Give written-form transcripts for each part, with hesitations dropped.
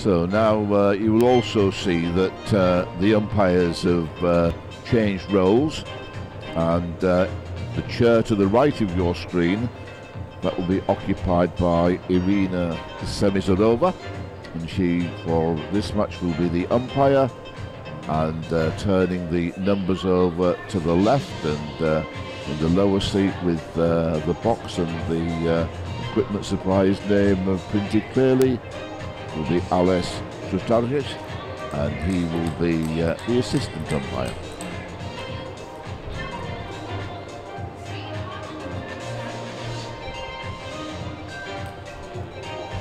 So now you will also see that the umpires have changed roles, and the chair to the right of your screen, that will be occupied by Irina Semizarova, and she for this match will be the umpire, and turning the numbers over to the left, and in the lower seat with the box and the equipment supplier's name printed clearly will be Ales Strutaric, and he will be the assistant umpire.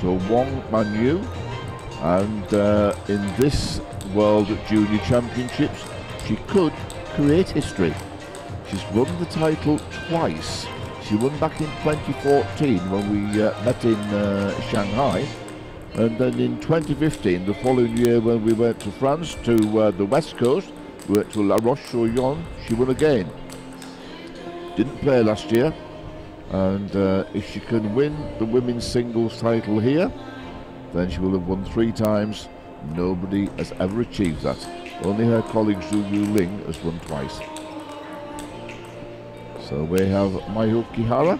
So WANG Manyu, and in this World Junior Championships she could create history. She's won the title twice. She won back in 2014 when we met in Shanghai, and then in 2015, the following year, when we went to France to the West Coast, we went to La Roche-sur-Yon, she won again. Didn't play last year, and if she can win the women's singles title here, then she will have won 3 times. Nobody has ever achieved that. Only her colleague Zhu Yuling has won twice. So we have Mayu KIHARA,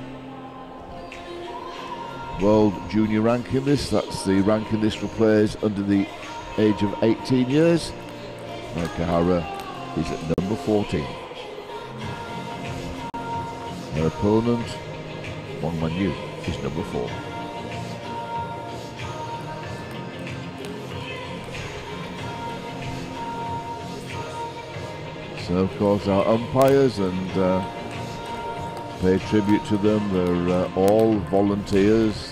World Junior ranking list. That's the ranking list for players under the age of 18 years. Mayu KIHARA is at number 14. Her opponent, WANG Manyu, is number 4. So of course our umpires, and pay tribute to them, they're all volunteers.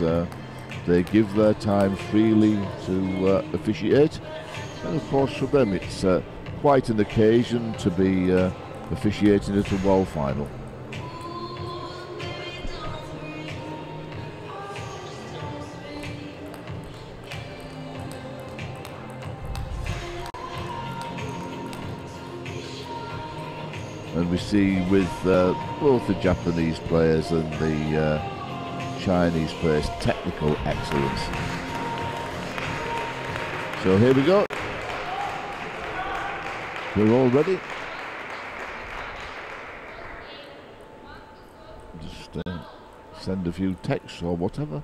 They give their time freely to officiate, and of course for them it's quite an occasion to be officiating at a world final. And we see with both the Japanese players and the Chinese players technical excellence. So here we go. We're all ready. Just send a few texts or whatever.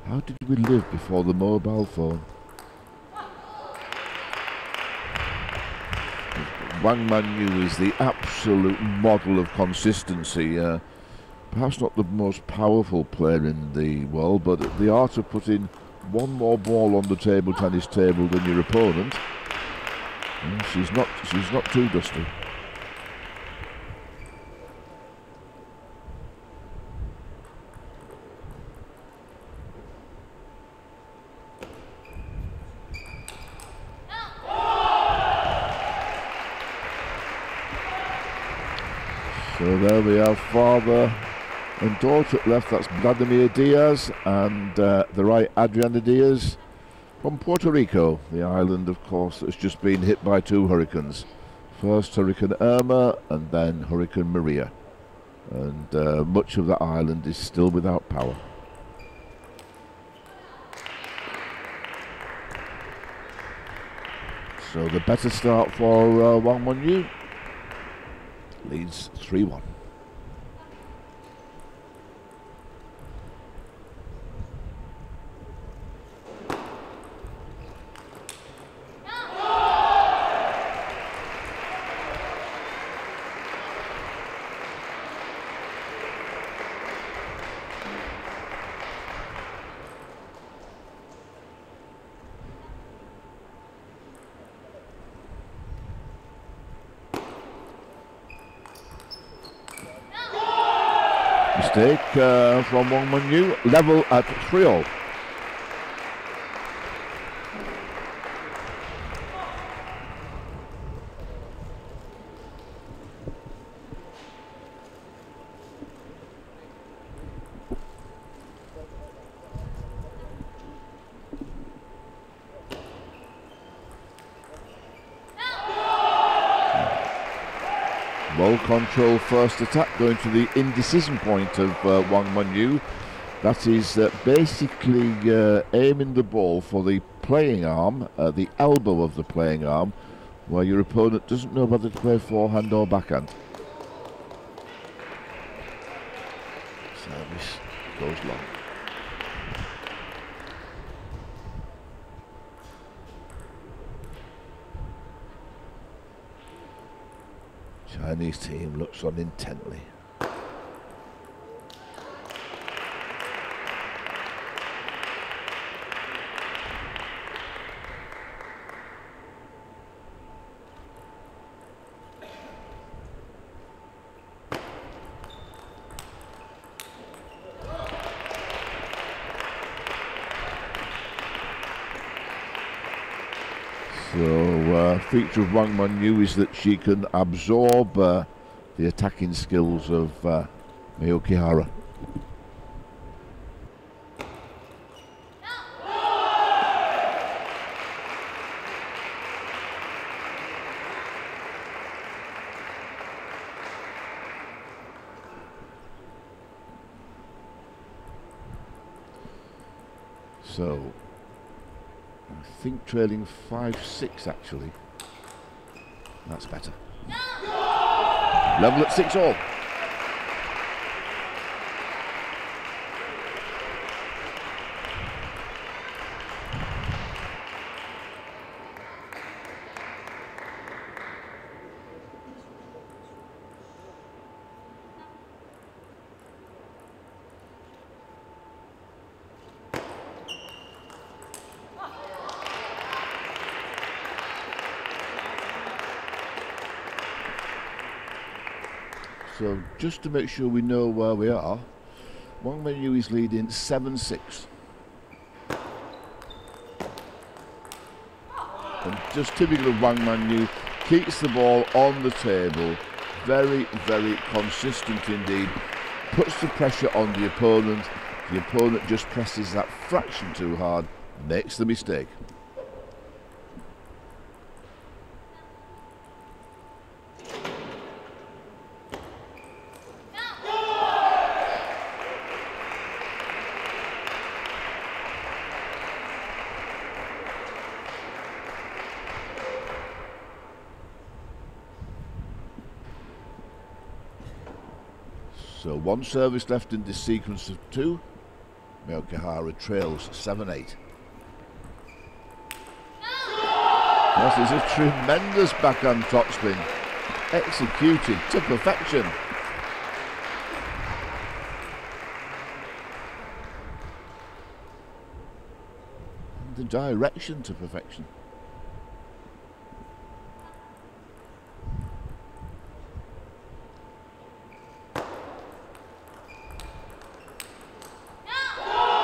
How did we live before the mobile phone? WANG Manyu is the absolute model of consistency. Perhaps not the most powerful player in the world, but the art of putting one more ball on the table tennis table than your opponent. She's not too dusty. So there we have father and daughter at left. That's Vladimir Diaz, and the right Adriana Diaz from Puerto Rico, the island of course that's just been hit by 2 hurricanes. First Hurricane Irma and then Hurricane Maria, and much of that island is still without power. So the better start for WANG Manyu. Leads 3-1. Mistake from WANG Manyu, level at 3-all. Ball control first attack going to the indecision point of WANG Manyu. That is basically aiming the ball for the playing arm, the elbow of the playing arm, where your opponent doesn't know whether to play forehand or backhand. Service goes long. Chinese team looks on intently. So, feature of Wang Manyu is that she can absorb the attacking skills of Miyuu KIHARA. So, I think trailing 5-6 actually. That's better. Level at 6-all. So just to make sure we know where we are, Wang Manyu is leading 7-6. And just typical of Wang Manyu, keeps the ball on the table, very, very consistent indeed, puts the pressure on the opponent just presses that fraction too hard, makes the mistake. So one service left in this sequence of two. Miyuu KIHARA trails 7-8. This is a tremendous backhand topspin, executed to perfection. And the direction to perfection.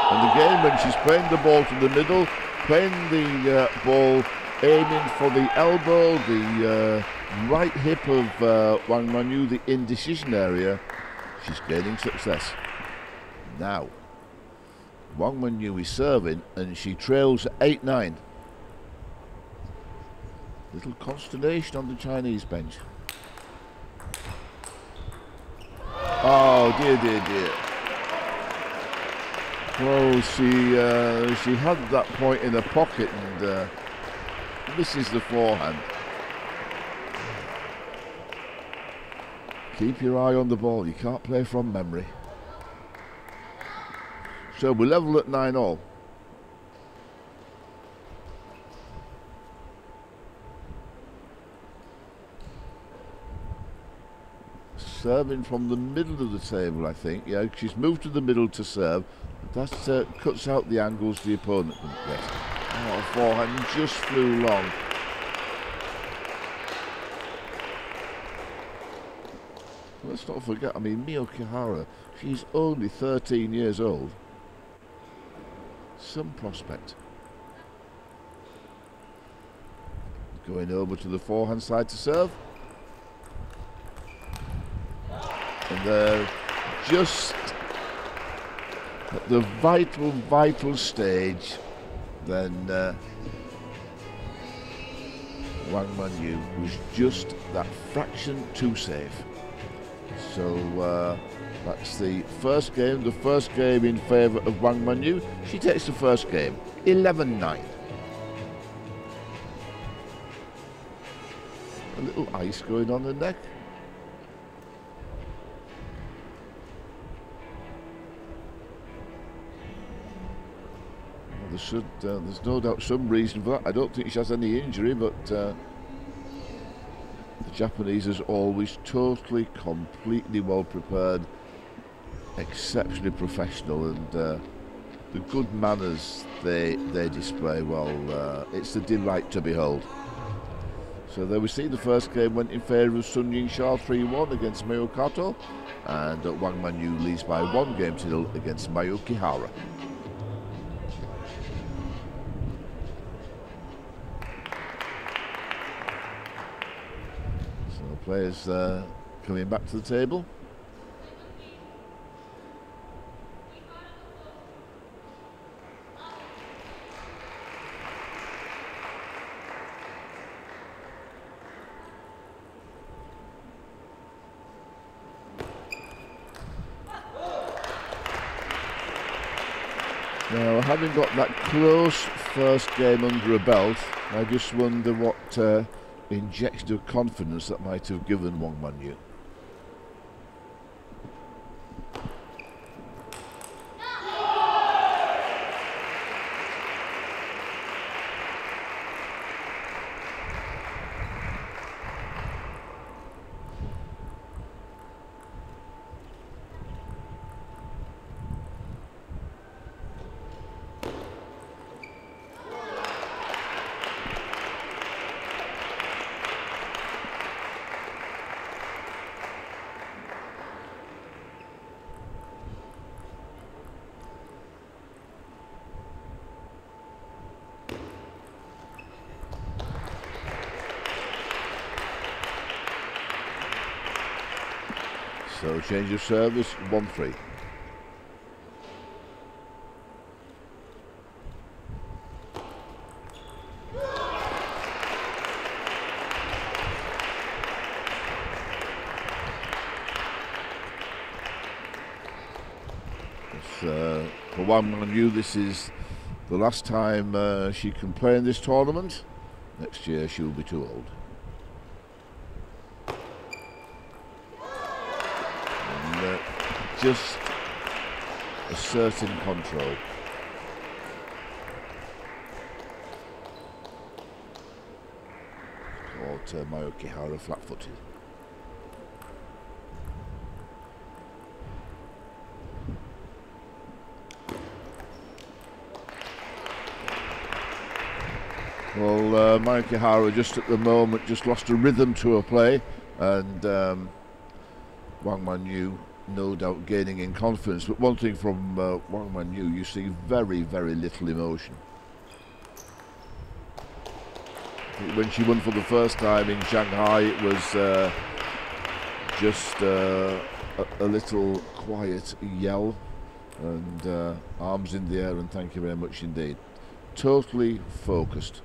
And again, when she's playing the ball to the middle, playing the ball, aiming for the elbow, the right hip of Wang Manyu, the indecision area, she's gaining success. Now, Wang Manyu is serving and she trails 8-9. Little consternation on the Chinese bench. Oh dear, dear, dear. Well, she had that point in her pocket and misses the forehand. Keep your eye on the ball, you can't play from memory. So we're level at 9-all. Serving from the middle of the table, I think. Yeah, she's moved to the middle to serve. That cuts out the angles the opponent can get. Oh, forehand just flew long. Let's not forget, I mean, Miyuu KIHARA, she's only 13 years old. Some prospect. Going over to the forehand side to serve. And just at the vital stage, then Wang Manyu was just that fraction too safe. So that's the first game in favour of WANG Manyu. She takes the first game, 11-9. A little ice going on the neck. Well, there's no doubt some reason for that. I don't think she has any injury, but the Japanese is always totally, completely well prepared, exceptionally professional, and the good manners they display, well, it's a delight to behold. So there we see the first game went in favour of Sun Yingsha 3-1 against Miyuu Kato, and WANG Manyu leads by 1 game to 0 against Miyuu KIHARA. So players coming back to the table. Now, having got that close first game under a belt, I just wonder what injection of confidence that might have given WANG Manyu. So change of service, 1-3. For WANG Manyu, this is the last time she can play in this tournament. Next year she will be too old. And just a certain control. Caught Miyuu KIHARA flat-footed. Well, Miyuu KIHARA just at the moment just lost a rhythm to her play, and WANG Manyu no doubt gaining in confidence. But one thing from WANG Manyu, you see very, very little emotion. When she won for the first time in Shanghai, it was just a little quiet yell and arms in the air and thank you very much indeed. Totally focused.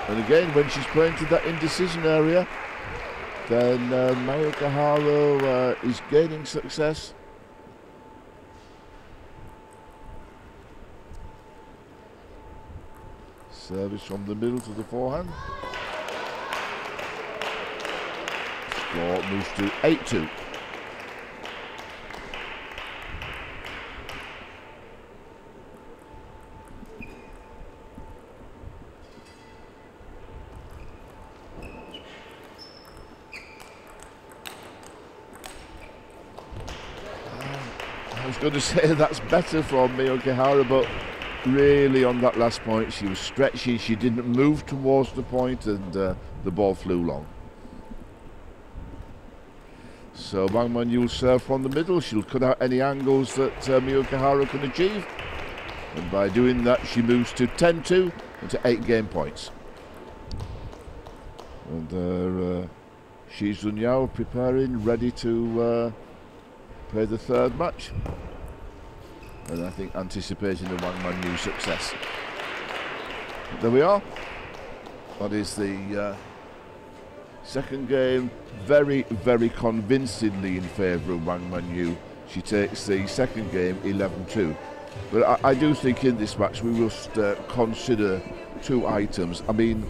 And again, when she's playing to that indecision area, then Miyuu KIHARA is gaining success. Service from the middle to the forehand. Score moves to 8-2. I was going to say that's better from Miyuu KIHARA, but really on that last point she was stretchy, she didn't move towards the point, and the ball flew long. So WANG Manyu will serve from the middle. She'll cut out any angles that Miyuu KIHARA can achieve, and by doing that she moves to 10-2 and to 8 game points. And Shi Zunyao preparing, ready to play the third match, and I think anticipating the WANG Manyu success. There we are. That is the second game, very, very convincingly in favour of Wang Manyu. She takes the second game 11-2. But I do think in this match we must consider two items. I mean,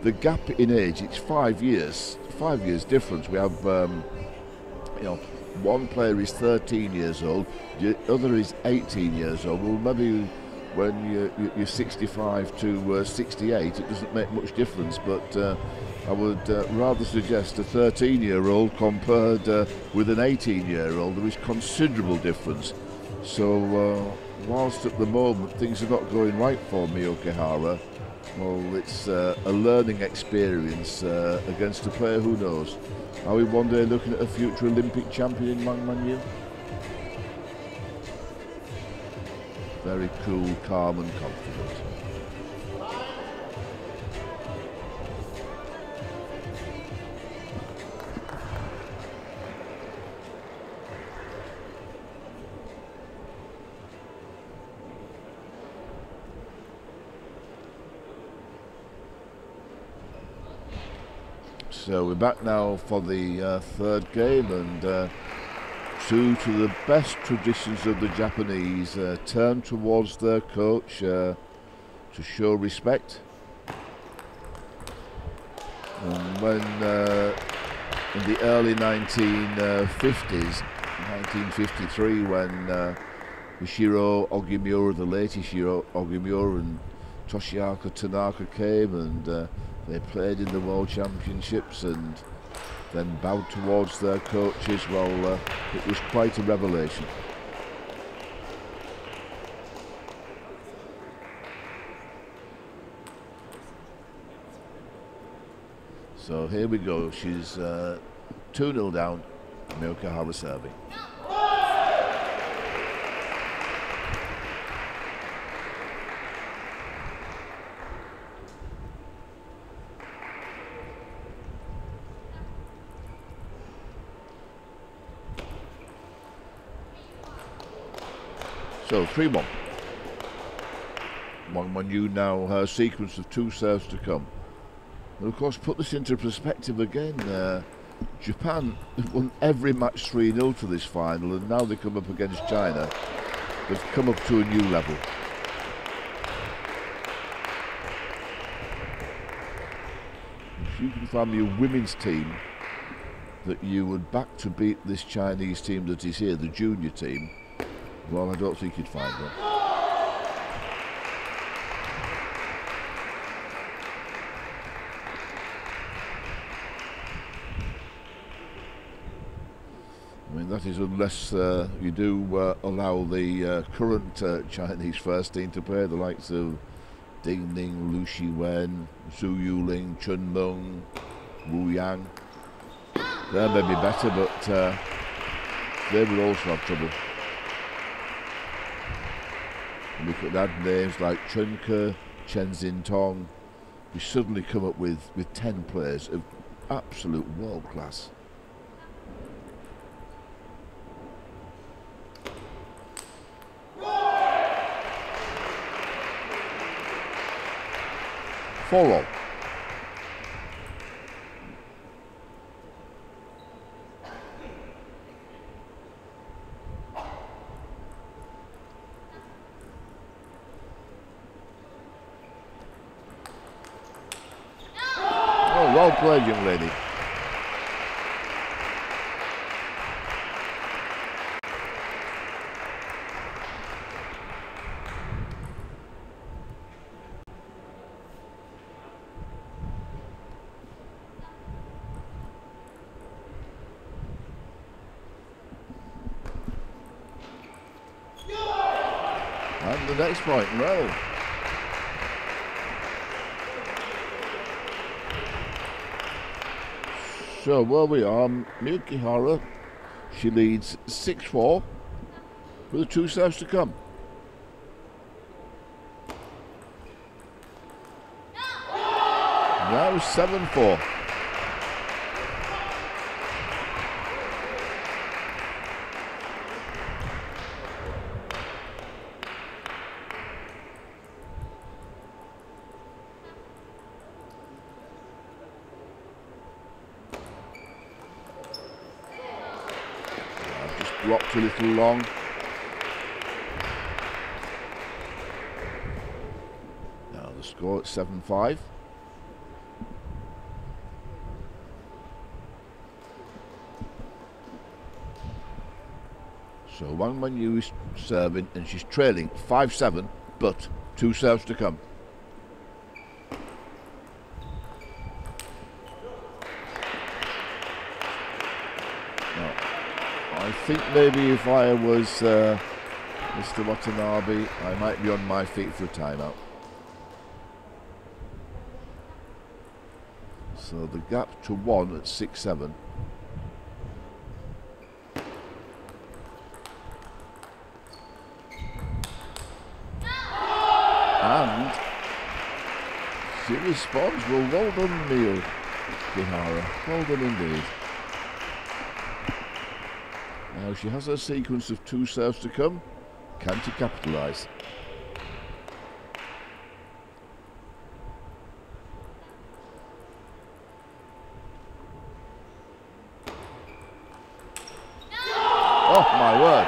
the gap in age, it's 5 years. 5 years difference. We have, you know, one player is 13 years old, the other is 18 years old. Well, maybe when you're 65 to 68, it doesn't make much difference, but I would rather suggest a 13-year-old compared with an 18-year-old. There is considerable difference. So whilst at the moment things are not going right for Miyuu KIHARA, well, it's a learning experience against a player who knows. Are we one day looking at a future Olympic champion in WANG Manyu? Very cool, calm and confident. So we're back now for the third game, and true to the best traditions of the Japanese, turn towards their coach to show respect. And when in the early 1950s, 1953, when Ishiro Ogimiura, the late Ishiro Ogimiura, and Toshiaki Tanaka came, and they played in the World Championships and then bowed towards their coaches. Well, it was quite a revelation. So here we go. She's 2-0 down. Miyuu KIHARA serving. So 3-1. WANG Manyu now her sequence of 2 serves to come. And of course, put this into perspective again. Japan won every match 3-0 to this final, and now they come up against China. They've come up to a new level. If you can find me a women's team that you would back to beat this Chinese team that is here, the junior team, well, I don't think you'd find one. I mean, that is unless you do allow the current Chinese first team to play, the likes of Ding Ning, Lu Shiwen, Zhu Yuling, Chun Meng, Wu Yang. They may be better, but they will also have trouble. And we could add names like Chun Ke, Chen Xintong. We suddenly come up with 10 players of absolute world class. Four-all. Oh, well played, young lady. And the next point, well. So where we are, Miyuu KIHARA, she leads 6-4 with the 2 serves to come. Now 7-4. dropped a little long. Now the score at 7-5. So WANG Manyu is serving and she's trailing 5-7, but 2 serves to come. Now, I think maybe if I was Mr. Watanabe, I might be on my feet for a timeout. So the gap to 1 at 6-7. And she responds, well, well done, Miyuu, KIHARA. Well done indeed. Now she has a sequence of 2 serves to come. Can she capitalise? Oh my word.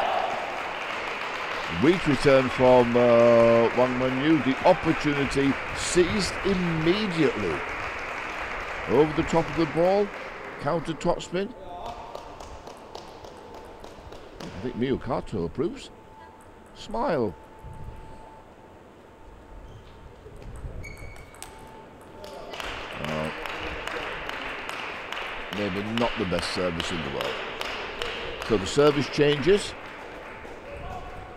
Weak return from WANG Manyu. The opportunity seized immediately. Over the top of the ball. Counter topspin. I think Miyuu Kato approves. Smile. Maybe not the best service in the world. So the service changes.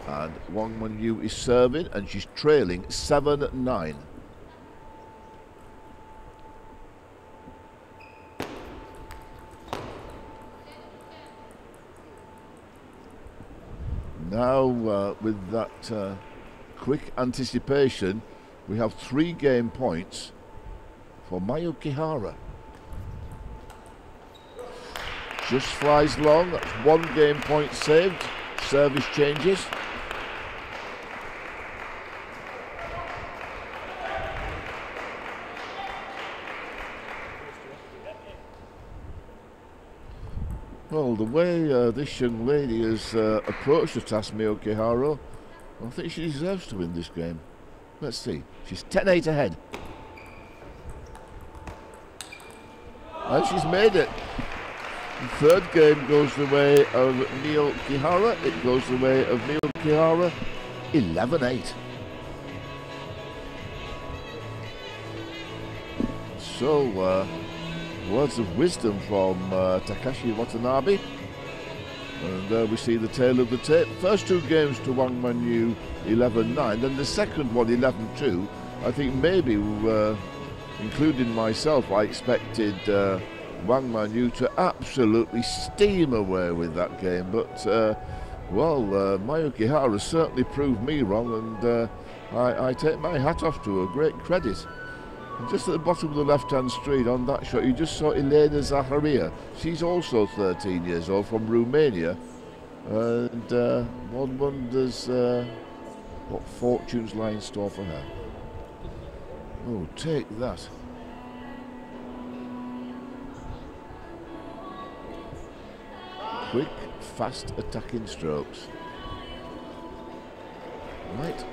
And WANG Manyu is serving and she's trailing 7-9. Now with that quick anticipation, we have 3 game points for Miyuu KIHARA. Just flies long, that's 1 game point saved. Service changes. Well, the way this young lady has approached the task, Miyuu KIHARA, I think she deserves to win this game. Let's see. She's 10-8 ahead. And she's made it. The 3rd game goes the way of Miyuu KIHARA. It goes the way of Miyuu KIHARA. 11-8. So, words of wisdom from Takashi Watanabe. And we see the tail of the tape. First 2 games to WANG Manyu 11-9. Then the second one 11-2. I think maybe, including myself, I expected WANG Manyu to absolutely steam away with that game. But, well, Miyuu KIHARA certainly proved me wrong. And I take my hat off to her. Great credit. Just at the bottom of the left-hand screen on that shot, you just saw Elena Zaharia. She's also 13 years old, from Romania. And one wonders what fortunes lie in store for her. Oh, take that. Quick, fast attacking strokes. Right.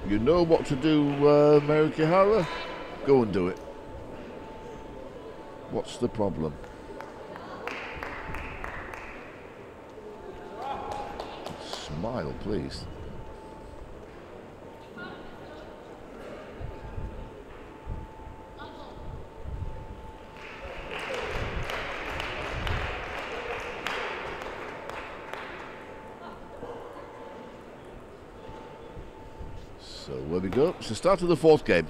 You know what to do, Miyuu KIHARA? Go and do it. What's the problem? Smile, please. So where we go? It's the start of the 4th game.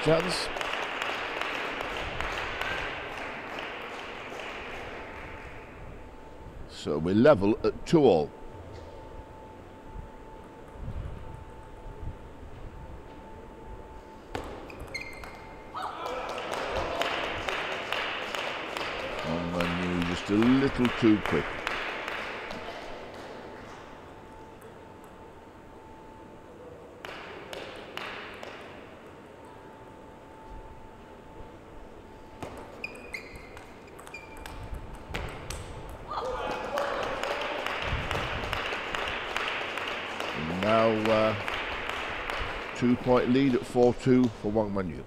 chance. So we're level at 2-all. WANG Manyu just a little too quick. Now 2-point lead at 4-2 for WANG Manyu.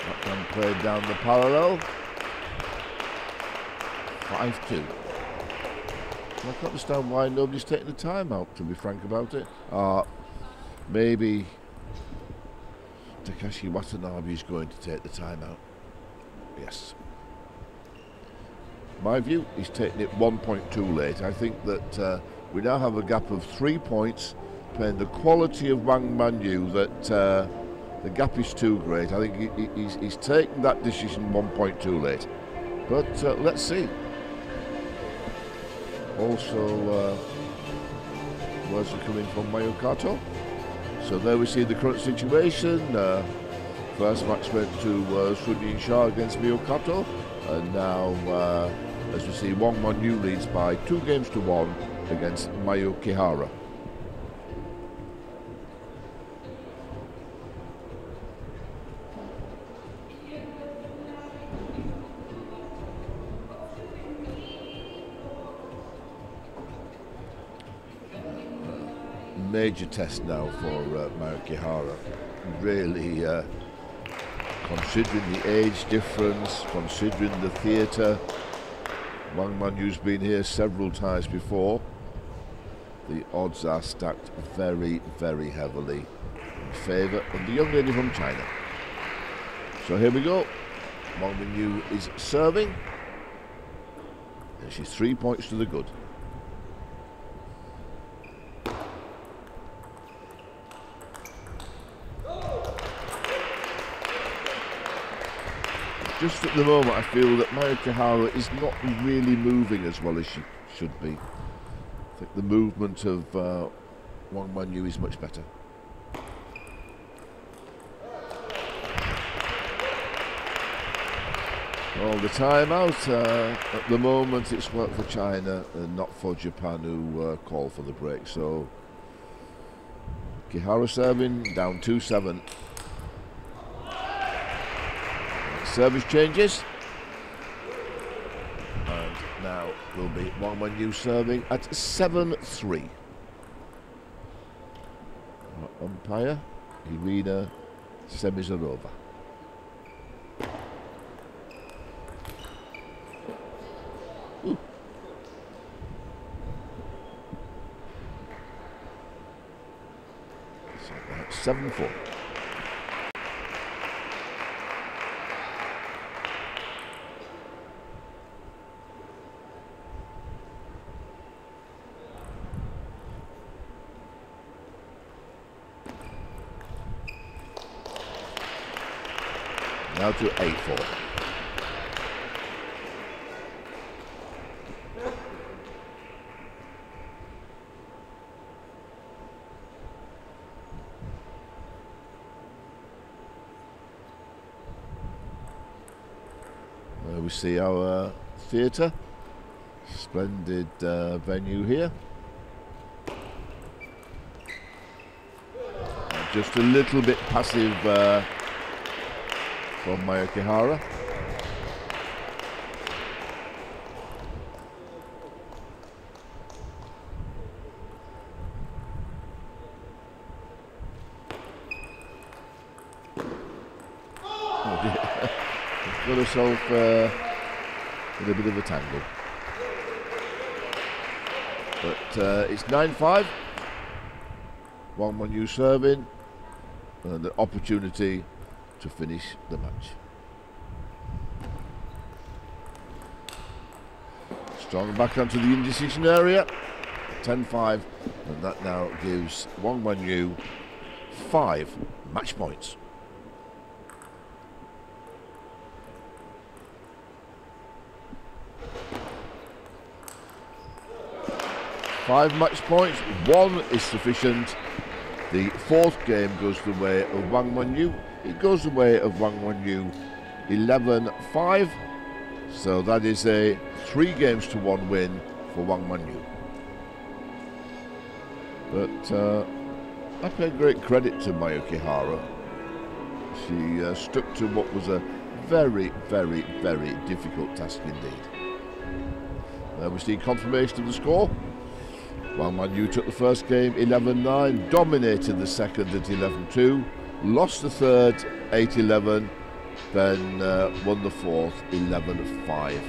That one played down the parallel. 5-2. I can't understand why nobody's taking the time out, to be frank about it. Maybe Takashi Watanabe is going to take the time out. Yes. My view, he's taking it 1 point too late. I think that we now have a gap of 3 points, playing the quality of WANG Manyu, that the gap is too great. I think he's taken that decision 1 point too late. But let's see. Also, words are coming from Mayu Kato. So there we see the current situation. First match went to Sunyin Shah against Mayu Kato, and now, as we see, WANG Manyu leads by 2-1 against Mayu KIHARA. Major test now for Mayu KIHARA. Really, considering the age difference, considering the theatre, WANG Manyu's been here several times before. The odds are stacked very, very heavily in favour of the young lady from China. So here we go. WANG Manyu is serving, and she's 3 points to the good. Just at the moment, I feel that Mayu KIHARA is not really moving as well as she should be. I think the movement of WANG Manyu is much better. All the time out. At the moment, it's worked for China and not for Japan, who called for the break. So KIHARA serving, down 2-7. Service changes, and now will be WANG Manyu serving at 7-3. Umpire Irina Semizarova. Ooh. 7-4. Now to 8-4. We see our theatre. Splendid venue here. Just a little bit passive from Mayu KIHARA. Oh dear. Got herself in a bit of a tangle. But it's 9-5. Wang Manyu serving, and the opportunity to finish the match. Strong back onto the indecision area, 10-5, and that now gives Wang Manyu 5 match points. Five match points, one is sufficient. The fourth game goes the way of Wang Manyu. It goes the way of Wang Manyu 11-5. So that is a 3 games to 1 win for Wang Manyu. But I pay great credit to Miyuu KIHARA. She stuck to what was a very, very, very difficult task indeed. We see confirmation of the score. Wang Manyu took the first game 11-9, dominated the second at 11-2, lost the third 8-11, then won the fourth 11-5.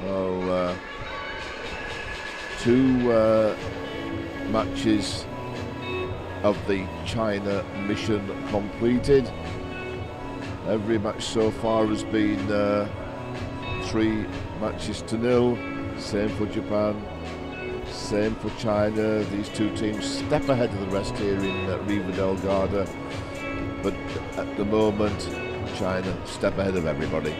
Well, 2 matches of the China mission completed. Every match so far has been 3 matches to 0. Same for Japan, same for China. These 2 teams step ahead of the rest here in Riva del Garda, but at the moment China step ahead of everybody.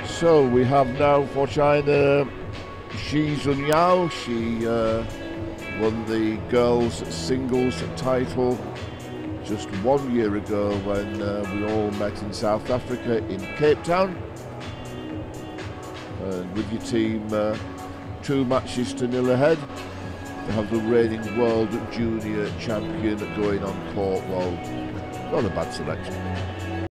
So we have now for China Shi Zunyao. She won the girls singles title just 1 year ago when we all met in South Africa in Cape Town. And with your team 2 matches to 0 ahead, to have the reigning world junior champion going on court, well, not a bad selection.